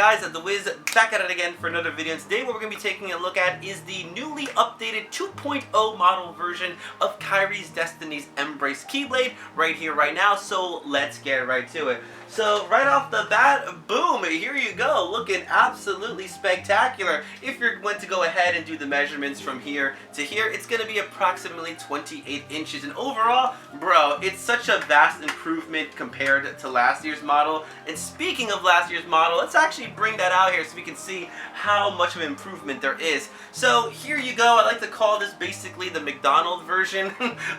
guys, The Wiz back at it again for another video. And today what we're going to be taking a look at is the newly updated 2.0 model version of Kairi's Destiny's Embrace Keyblade right here, right now. So let's get right to it. So right off the bat, boom, here you go, looking absolutely spectacular. If you're going to go ahead and do the measurements from here to here, it's going to be approximately 28 inches. And overall, bro, it's such a vast improvement compared to last year's model. And speaking of last year's model, let's actually bring that out here so we can see how much of an improvement there is. So here you go. I like to call this basically the McDonald's version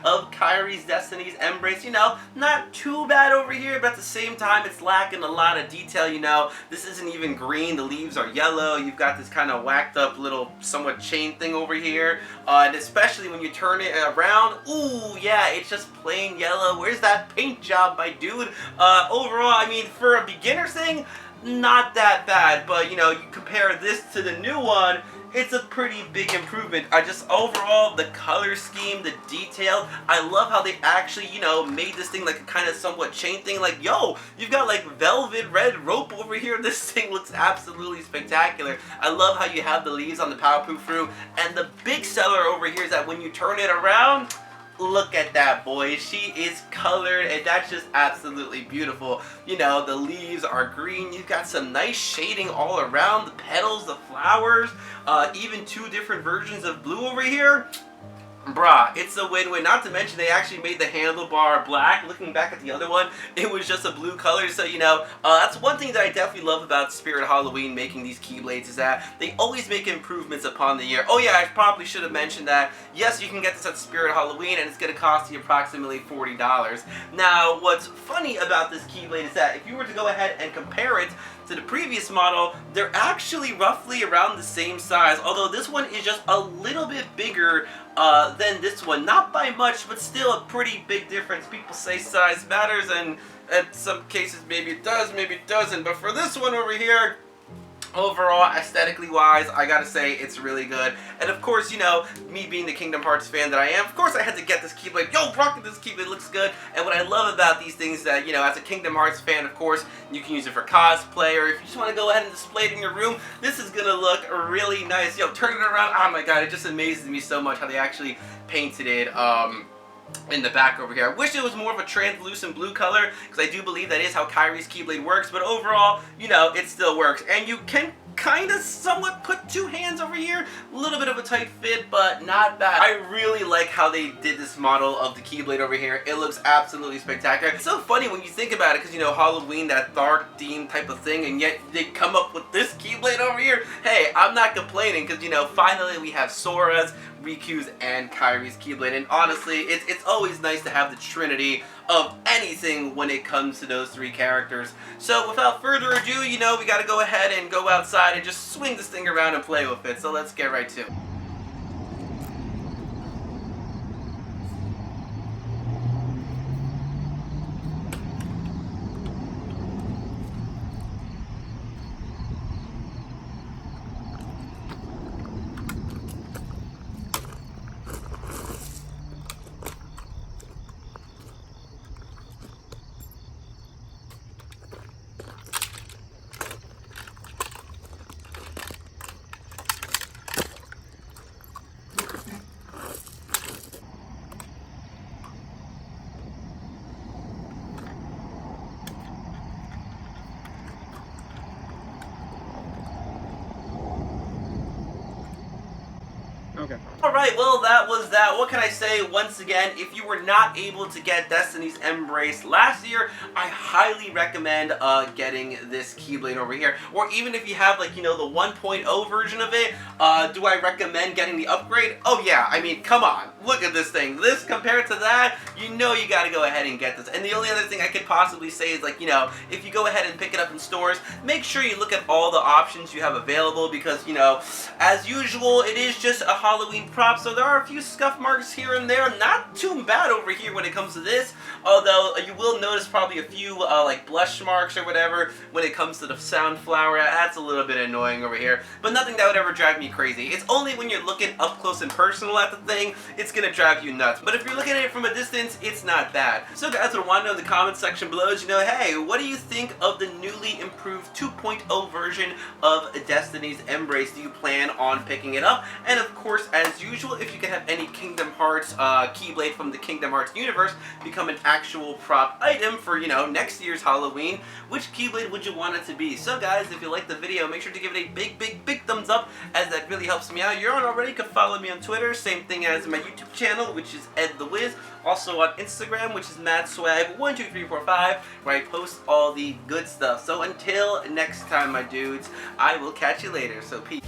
of Kairi's Destiny's Embrace. You know, not too bad over here, but at the same time, it's lacking a lot of detail. You know, this isn't even green. The leaves are yellow. You've got this kind of whacked up little somewhat chain thing over here. And especially when you turn it around, ooh, yeah, it's just plain yellow. Where's that paint job, my dude? Overall, I mean, for a beginner's thing, not that bad, but you know, you compare this to the new one, it's a pretty big improvement. Overall, the color scheme, the detail, I love how they actually, you know, made this thing like a kind of somewhat chain thing. Like, yo, you've got like velvet red rope over here. This thing looks absolutely spectacular. I love how you have the leaves on the powerproof fruit, and the big seller over here is that when you turn it around, look at that, boy. She is colored, and that's just absolutely beautiful. You know, the leaves are green. You've got some nice shading all around. The petals, the flowers, even two different versions of blue over here. Bruh, it's a win-win. Not to mention they actually made the handlebar black. Looking back at the other one, it was just a blue color. So, you know, that's one thing that I definitely love about Spirit Halloween making these Keyblades, is that they always make improvements upon the year. Oh yeah, I probably should have mentioned that. Yes, you can get this at Spirit Halloween, and it's going to cost you approximately $40. Now, what's funny about this Keyblade is that if you were to go ahead and compare it to the previous model, they're actually roughly around the same size, although this one is just a little bit bigger than this one. Not by much, but still a pretty big difference. People say size matters, and in some cases maybe it does, maybe it doesn't, but for this one over here, overall, aesthetically wise, I gotta say it's really good. And of course, you know, me being the Kingdom Hearts fan that I am, of course I had to get this Keyblade. Yo, Brock, this Keyblade looks good. And what I love about these things is that, you know, as a Kingdom Hearts fan, of course, you can use it for cosplay, or if you just want to go ahead and display it in your room, this is gonna look really nice. Yo, turn it around. Oh my god, it just amazes me so much how they actually painted it in the back over here. I wish it was more of a translucent blue color, because I do believe that is how Kairi's Keyblade works, but overall, you know, it still works. And you can kind of somewhat put two hands over here. A little bit of a tight fit, but not bad. I really like how they did this model of the Keyblade over here. It looks absolutely spectacular. It's so funny when you think about it, because, you know, Halloween, that dark theme type of thing, and yet they come up with this Keyblade over here. Hey, I'm not complaining, because, you know, finally we have Sora's, Riku's, and Kairi's Keyblade, and honestly, it's always nice to have the trinity of anything when it comes to those three characters. So without further ado, you know, we gotta go ahead and go outside and just swing this thing around and play with it. So let's get right to it. Okay. Alright, well, that was that. What can I say? Once again, if you were not able to get Destiny's Embrace last year, I highly recommend getting this Keyblade over here. Or even if you have, like, you know, the 1.0 version of it, do I recommend getting the upgrade? Oh yeah, I mean, come on. Look at this thing. This compared to that, you know you gotta go ahead and get this. And the only other thing I could possibly say is, like, you know, if you go ahead and pick it up in stores, make sure you look at all the options you have available, because, you know, as usual, it is just a Halloween prop, so there are a few scuff marks here and there. Not too bad over here when it comes to this, although you will notice probably a few like blush marks or whatever when it comes to the Soundflower. That's a little bit annoying over here, but nothing that would ever drive me crazy. It's only when you're looking up close and personal at the thing, it's gonna drive you nuts. But if you're looking at it from a distance, it's not bad. So guys, what I want to know in the comment section below is, hey, what do you think of the newly improved 2.0 version of Destiny's Embrace? Do you plan on picking it up? And of course, as usual, if you can have any Kingdom Hearts Keyblade from the Kingdom Hearts universe become an actual prop item for, next year's Halloween, which Keyblade would you want it to be? So guys, if you liked the video, make sure to give it a big thumbs up, as that really helps me out. You're on already, you can follow me on Twitter, same thing as my YouTube channel, which is Ed the Wiz. Also on Instagram, which is MadSwag12345, where I post all the good stuff. So until next time, my dudes, I will catch you later. So peace.